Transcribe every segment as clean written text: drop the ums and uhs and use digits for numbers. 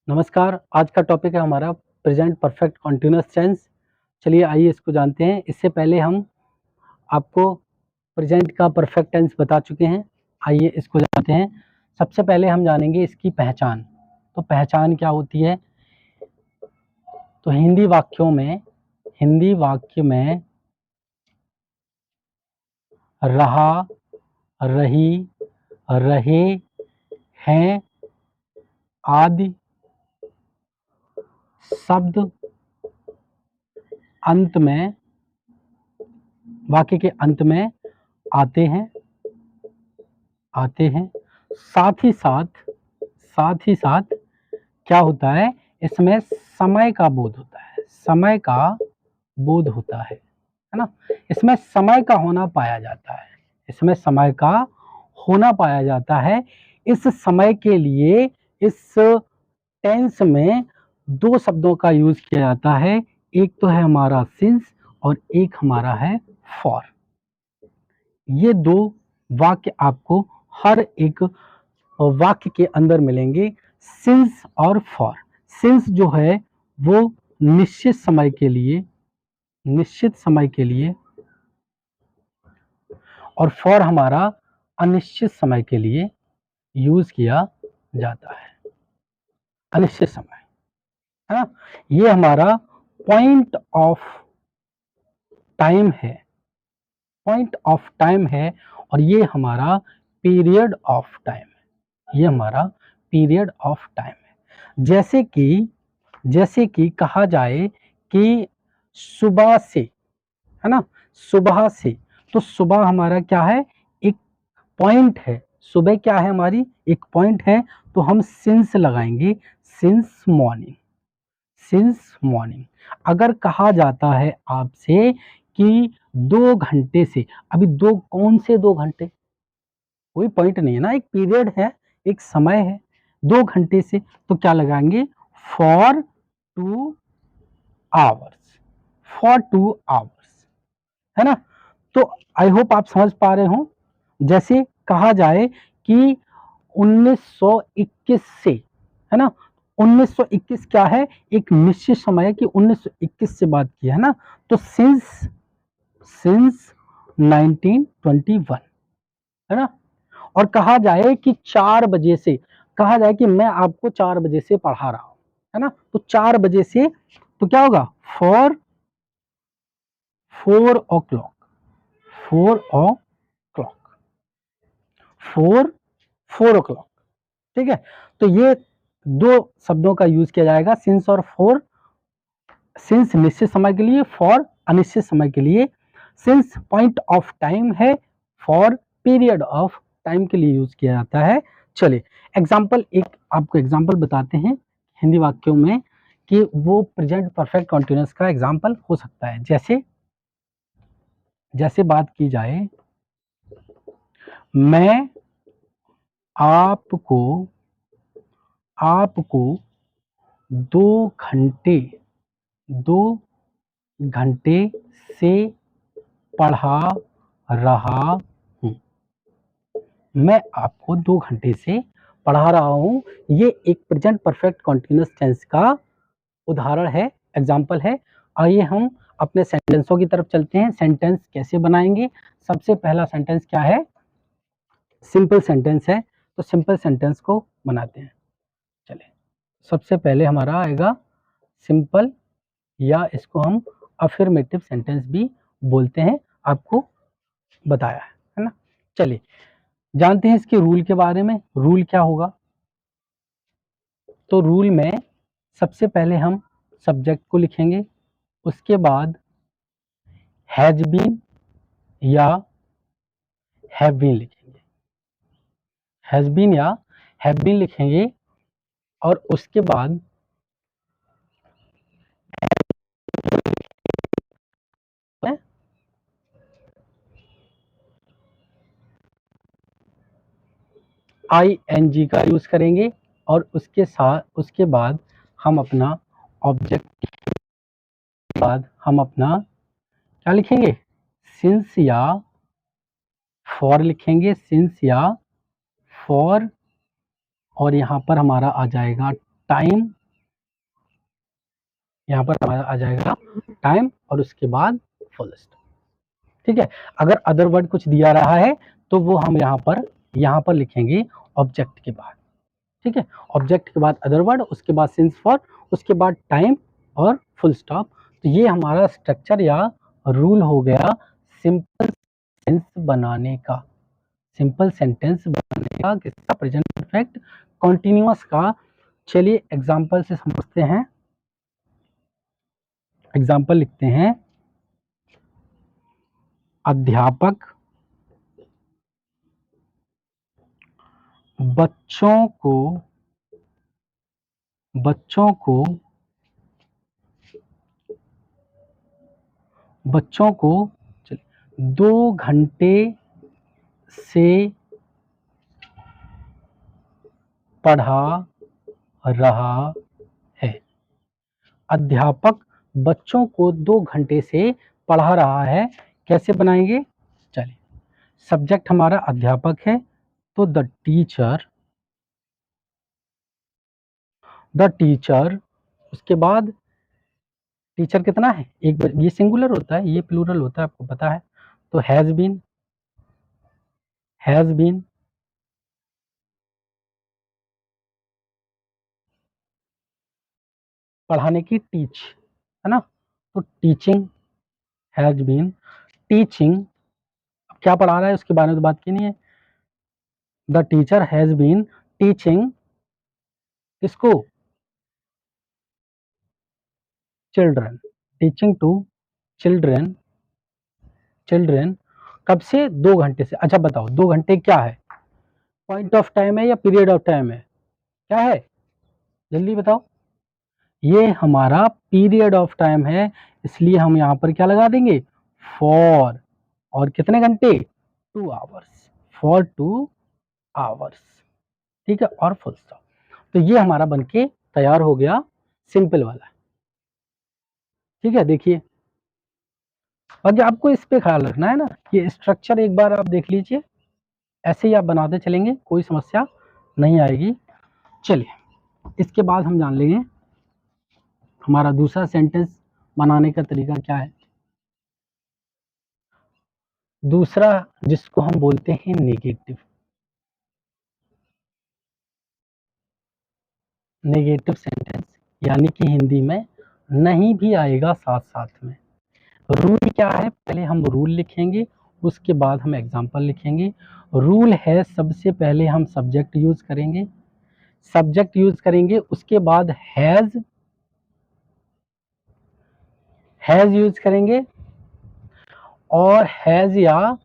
नमस्कार। आज का टॉपिक है हमारा प्रेजेंट परफेक्ट कंटीन्यूअस टेंस। चलिए आइए इसको जानते हैं। इससे पहले हम आपको प्रेजेंट का परफेक्ट टेंस बता चुके हैं। आइए इसको जानते हैं। सबसे पहले हम जानेंगे इसकी पहचान। तो पहचान क्या होती है? तो हिंदी वाक्य में रहा, रही, रहे, हैं आदि शब्द अंत में, वाक्य के अंत में आते हैं। साथ ही साथ क्या होता है? इसमें समय का बोध होता है। है ना? इसमें समय का होना पाया जाता है। इस समय के लिए इस टेंस में दो शब्दों का यूज किया जाता है। एक तो है हमारा सिंस और एक हमारा है फॉर। ये दो वाक्य आपको हर एक वाक्य के अंदर मिलेंगे, सिंस और फॉर। सिंस जो है वो निश्चित समय के लिए और फॉर हमारा अनिश्चित समय के लिए यूज किया जाता है। अनिश्चित समय, है ना? ये हमारा पॉइंट ऑफ टाइम है और ये हमारा पीरियड ऑफ टाइम है। जैसे कि कहा जाए कि सुबह से, है ना? सुबह से, तो सुबह हमारा क्या है? एक पॉइंट है। सुबह क्या है? हमारी एक पॉइंट है। तो हम सिंस लगाएंगे, सिंस मॉर्निंग। अगर कहा जाता है आपसे कि 2 घंटे से, अभी कौन से 2 घंटे? कोई पॉइंट नहीं है ना, एक पीरियड है, एक समय है। 2 घंटे से तो क्या लगाएंगे? फॉर 2 आवर्स, है ना? तो आई होप आप समझ पा रहे हो। जैसे कहा जाए कि 1921 से, है ना? 1921 क्या है? एक निश्चित समय है कि 1921 से बात की है ना? तो सिंस 1921, है ना? और कहा जाए कि 4 बजे से, कहा जाए कि मैं आपको 4 बजे से पढ़ा रहा हूं, है ना? तो 4 बजे से तो क्या होगा? फॉर 4 o'clock, 4 o'clock, ठीक है? तो ये दो शब्दों का यूज किया जाएगा, सिंस और फॉर। सिंस निश्चित समय के लिए, फॉर अनिश्चित समय के लिए। सिंस पॉइंट ऑफ टाइम है, फॉर पीरियड ऑफ टाइम के लिए यूज किया जाता है। चलिए आपको एग्जांपल बताते हैं हिंदी वाक्यों में कि वो प्रेजेंट परफेक्ट कंटीन्यूअस का एग्जांपल हो सकता है। जैसे बात की जाए, मैं आपको 2 घंटे से पढ़ा रहा हूं। मैं आपको 2 घंटे से पढ़ा रहा हूं। ये एक प्रेजेंट परफेक्ट कंटीन्यूअस टेंस का उदाहरण है, एग्जाम्पल है। आइए हम अपने सेंटेंसों की तरफ चलते हैं। सेंटेंस कैसे बनाएंगे? सबसे पहला सेंटेंस क्या है? सिंपल सेंटेंस है। तो सिंपल सेंटेंस को बनाते हैं। चलिए, सबसे पहले हमारा आएगा सिंपल, या इसको हम अफर्मेटिव सेंटेंस भी बोलते हैं, आपको बताया है ना? चलिए जानते हैं इसके रूल के बारे में। रूल क्या होगा? तो रूल में सबसे पहले हम सब्जेक्ट को लिखेंगे, उसके बाद हैज बीन या हैव बीन लिखेंगे। हैज बीन या हैव बीन लिखेंगे और उसके बाद ING का यूज करेंगे और उसके बाद हम अपना ऑब्जेक्ट, क्या लिखेंगे? सिंस या फॉर लिखेंगे। सिंस या फॉर और यहाँ पर हमारा आ जाएगा टाइम, यहाँ पर हमारा आ जाएगा टाइम और उसके बाद फुल स्टॉप। ठीक है, अगर अदर वर्ड कुछ दिया रहा है तो वो हम यहाँ पर लिखेंगे ऑब्जेक्ट के बाद। ठीक है, ऑब्जेक्ट के बाद अदर वर्ड, उसके बाद सिंस फॉर, उसके बाद टाइम और फुल स्टॉप। तो ये हमारा स्ट्रक्चर या रूल हो गया सिंपल सेंटेंस बनाने का, सिंपल सेंटेंस बनाने का किसका, प्रेजेंट परफेक्ट कॉन्टिन्यूअस का। चलिए एग्जाम्पल से समझते हैं। एग्जाम्पल लिखते हैं, अध्यापक बच्चों को 2 घंटे से पढ़ा रहा है। अध्यापक बच्चों को 2 घंटे से पढ़ा रहा है, कैसे बनाएंगे? चलिए, सब्जेक्ट हमारा अध्यापक है तो द टीचर, उसके बाद टीचर कितना है, एक, ये सिंगुलर होता है, ये प्लूरल होता है, आपको पता है। तो हैज बीन पढ़ाने की टीच है ना, तो टीचिंग, हैज बीन टीचिंग। क्या पढ़ा रहा है उसके बारे में तो बात की नहीं है। The teacher has been teaching किसको, चिल्ड्रन, टीचिंग टू चिल्ड्रन कब से, 2 घंटे से। अच्छा बताओ 2 घंटे क्या है, पॉइंट ऑफ टाइम है या पीरियड ऑफ टाइम है, क्या है, जल्दी बताओ। ये हमारा पीरियड ऑफ टाइम है, इसलिए हम यहाँ पर क्या लगा देंगे, फॉर, और कितने घंटे, 2 आवर्स, फॉर 2 आवर्स। ठीक है, और फुल स्टॉप। तो ये हमारा बनके तैयार हो गया सिंपल वाला। ठीक है, देखिए बाकी आपको इस पे ख्याल रखना है ना, ये स्ट्रक्चर एक बार आप देख लीजिए, ऐसे ही आप बनाते चलेंगे, कोई समस्या नहीं आएगी। चलिए इसके बाद हम जान लेंगे हमारा दूसरा सेंटेंस बनाने का तरीका क्या है। दूसरा जिसको हम बोलते हैं नेगेटिव सेंटेंस, यानी कि हिंदी में नहीं भी आएगा साथ साथ में। रूल क्या है, पहले हम रूल लिखेंगे, उसके बाद हम एग्जाम्पल लिखेंगे। रूल है सबसे पहले हम सब्जेक्ट यूज करेंगे, उसके बाद हैज यूज करेंगे, और हैज या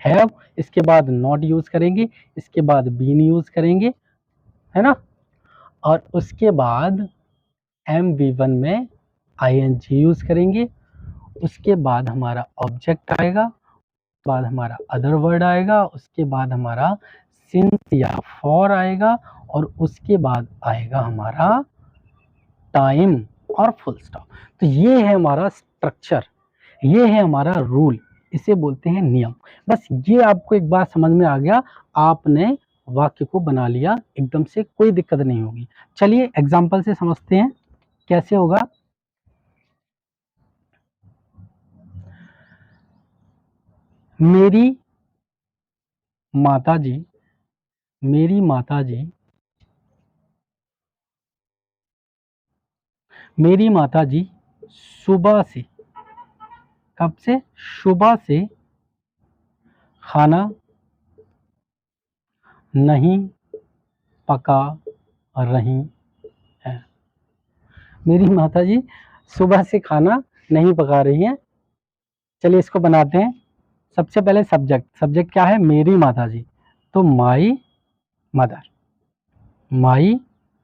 हैव, इसके बाद नॉट यूज करेंगे, इसके बाद बीन यूज करेंगे, है ना, और उसके बाद MV1 में ING यूज करेंगे, उसके बाद हमारा ऑब्जेक्ट आएगा, बाद हमारा अदर वर्ड आएगा, उसके बाद हमारा सिंस या फॉर आएगा, और उसके बाद आएगा हमारा टाइम और फुल स्टॉप। तो ये है हमारा स्ट्रक्चर, ये है हमारा रूल, इसे बोलते हैं नियम। बस ये आपको एक बार समझ में आ गया, आपने वाक्य को बना लिया एकदम से, कोई दिक्कत नहीं होगी। चलिए एग्जाम्पल से समझते हैं कैसे होगा। मेरी माताजी सुबह से, कब से, सुबह से खाना नहीं पका रही है। मेरी माताजी सुबह से खाना नहीं पका रही हैं। चलिए इसको बनाते हैं। सबसे पहले सब्जेक्ट क्या है, मेरी माताजी, तो माई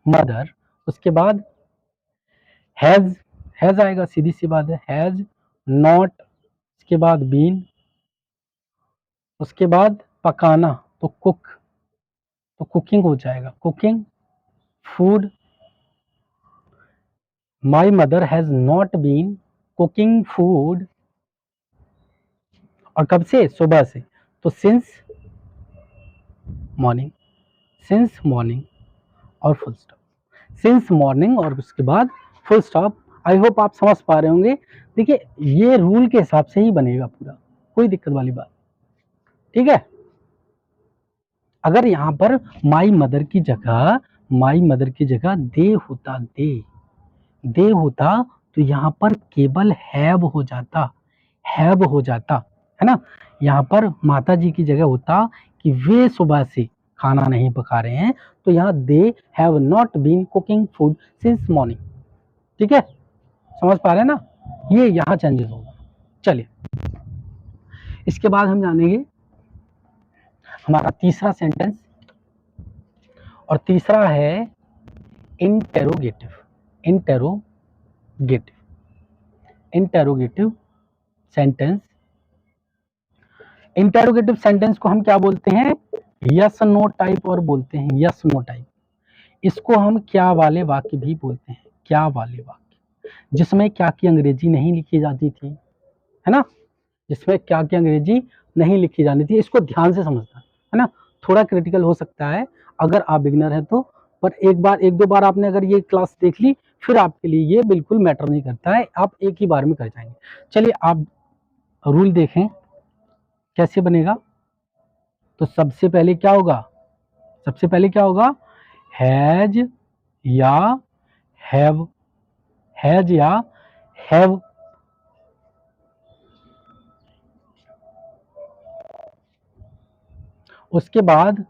मदर, उसके बाद हैज आएगा, सीधी सी बात है, हैज नॉट, उसके बाद बीन, उसके बाद पकाना तो कुकिंग हो जाएगा, cooking food. My mother has not been cooking food, और कब से, सुबह से, तो सिंस मॉर्निंग, सिंस मॉर्निंग और फुल स्टॉप, सिंस मॉर्निंग और उसके बाद फुल स्टॉप। आई होप आप समझ पा रहे होंगे। देखिए ये रूल के हिसाब से ही बनेगा पूरा, कोई दिक्कत वाली बात, ठीक है। अगर यहाँ पर माई मदर की जगह दे होता, दे होता तो यहाँ पर केवल हैव हो जाता, है ना। यहाँ पर माता जी की जगह होता कि वे सुबह से खाना नहीं पका रहे हैं, तो यहाँ they have not been cooking food since morning, ठीक है, समझ पा रहे हैं ना। ये यहाँ चेंजेस होगा। चलिए इसके बाद हम जानेंगे हमारा तीसरा सेंटेंस, और तीसरा है interrogative, interrogative sentence. Interrogative sentence को हम क्या बोलते हैं, यस नो टाइप और बोलते हैं, यस नो टाइप। इसको हम क्या वाले वाक्य भी बोलते हैं, क्या वाले वाक्य, जिसमें क्या की अंग्रेजी नहीं लिखी जाती थी, है ना, जिसमें क्या की अंग्रेजी नहीं लिखी जानी थी। इसको ध्यान से समझना है ना, थोड़ा क्रिटिकल हो सकता है अगर आप बिगिनर हैं तो, पर एक दो बार आपने अगर ये क्लास देख ली फिर आपके लिए ये बिल्कुल मैटर नहीं करता है, आप एक ही बार में कर जाएंगे। चलिए आप रूल देखें कैसे बनेगा। तो सबसे पहले क्या होगा, हैज या हैव, उसके बाद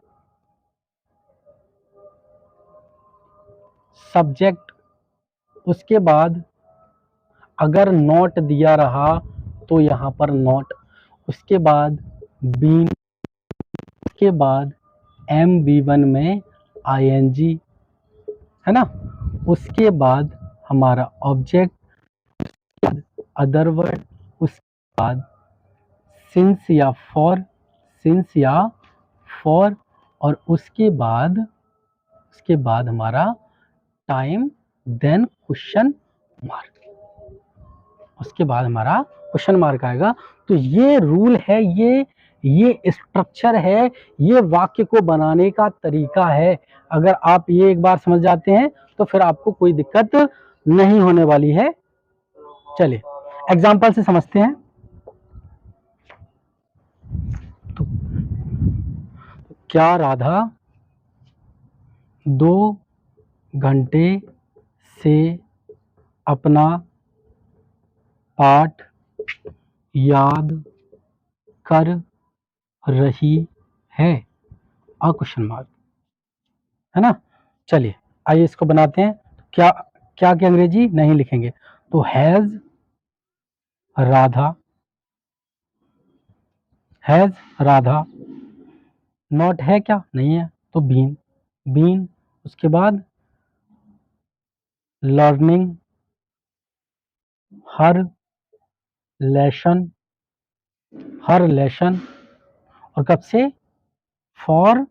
सब्जेक्ट, उसके बाद अगर नॉट दिया रहा तो यहाँ पर नॉट, उसके बाद बीन, उसके बाद MV1 में ING, है ना, उसके बाद हमारा ऑब्जेक्ट, अदर वर्ड, उसके बाद सिंस या फॉर, और उसके बाद हमारा टाइम, देन क्वेश्चन मार्क, उसके बाद हमारा क्वेश्चन मार्क आएगा। तो ये रूल है, ये स्ट्रक्चर है, ये वाक्य को बनाने का तरीका है। अगर आप ये एक बार समझ जाते हैं तो फिर आपको कोई दिक्कत नहीं होने वाली है। चलिए एग्जाम्पल से समझते हैं। तो क्या राधा 2 घंटे से अपना पाठ याद कर रही है, क्वेश्चन मार्क, है ना। चलिए आइए इसको बनाते हैं। क्या क्या की अंग्रेजी नहीं लिखेंगे, तो हैज राधा नॉट है क्या, नहीं है, तो बीन, उसके बाद लर्निंग हर लेसन, और कब से, फॉर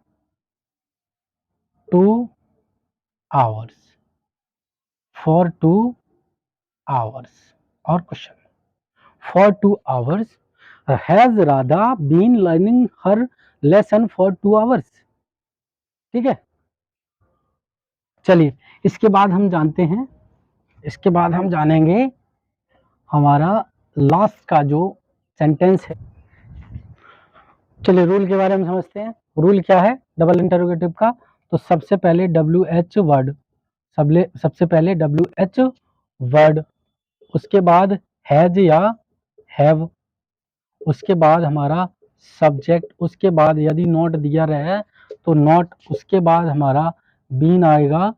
2 आवर्स, और question, for 2 hours, has Radha been learning her lesson for 2 hours, ठीक है। चलिए इसके बाद हम जानेंगे हमारा लास्ट का जो सेंटेंस है। चलिए रूल के बारे में समझते हैं। रूल क्या है डबल इंटरोगेटिव का, तो सबसे पहले WH वर्ड, उसके बाद हैज या हैव, उसके बाद हमारा सब्जेक्ट, उसके बाद यदि नॉट दिया रहे तो नॉट, उसके बाद हमारा बीन आएगा,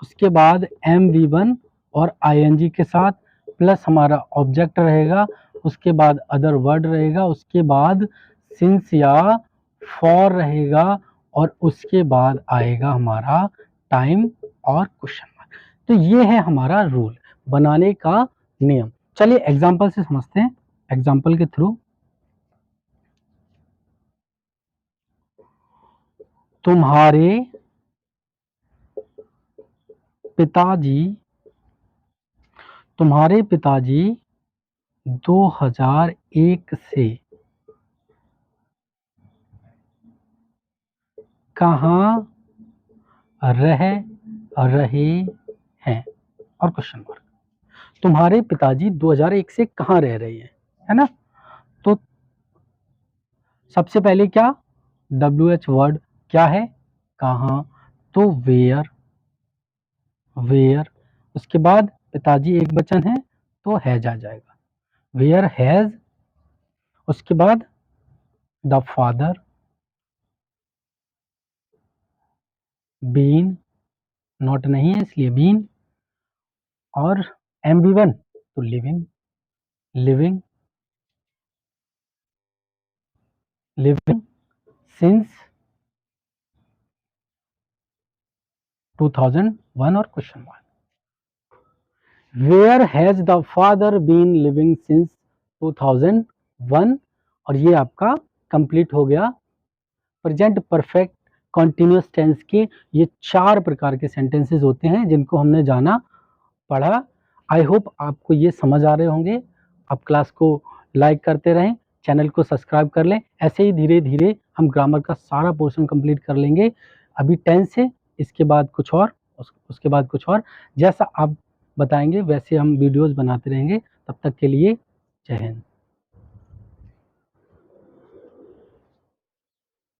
उसके बाद MV1 और ING के साथ, प्लस हमारा ऑब्जेक्ट रहेगा, उसके बाद अदर वर्ड रहेगा, उसके बाद सिंस या फॉर रहेगा, और उसके बाद आएगा हमारा टाइम और क्वेश्चन मार्क। तो ये है हमारा रूल बनाने का नियम। चलिए एग्जाम्पल से समझते हैं, एग्जाम्पल के थ्रू। तुम्हारे पिताजी 2001 से कहाँ रह रहे हैं, और क्वेश्चन मार्क। तुम्हारे पिताजी 2001 से कहाँ रह रहे हैं, है ना। तो सबसे पहले क्या, WH वर्ड क्या है, कहाँ, तो वेयर, वेयर। उसके बाद पिताजी एक वचन है तो हैज आ जाएगा, वेयर हैज। उसके बाद द फादर बीन, नॉट नहीं है इसलिए बीन, और MB1 तो लिविंग, लिविंग, लिविंग सिंस 2001, और question mark. Where has the father been living since 2001, और ये आपका कंप्लीट हो गया प्रेजेंट परफेक्ट कॉन्टिन्यूअस टेंस के ये 4 प्रकार के सेंटेंसेस होते हैं जिनको हमने जाना पढ़ा। आई होप आपको ये समझ आ रहे होंगे। आप क्लास को लाइक करते रहें, चैनल को सब्सक्राइब कर लें। ऐसे ही धीरे धीरे हम ग्रामर का सारा पोर्शन कंप्लीट कर लेंगे। अभी 10 से, इसके बाद कुछ और, उसके बाद कुछ और, जैसा आप बताएंगे वैसे हम वीडियोस बनाते रहेंगे। तब तक के लिए जय हिंद।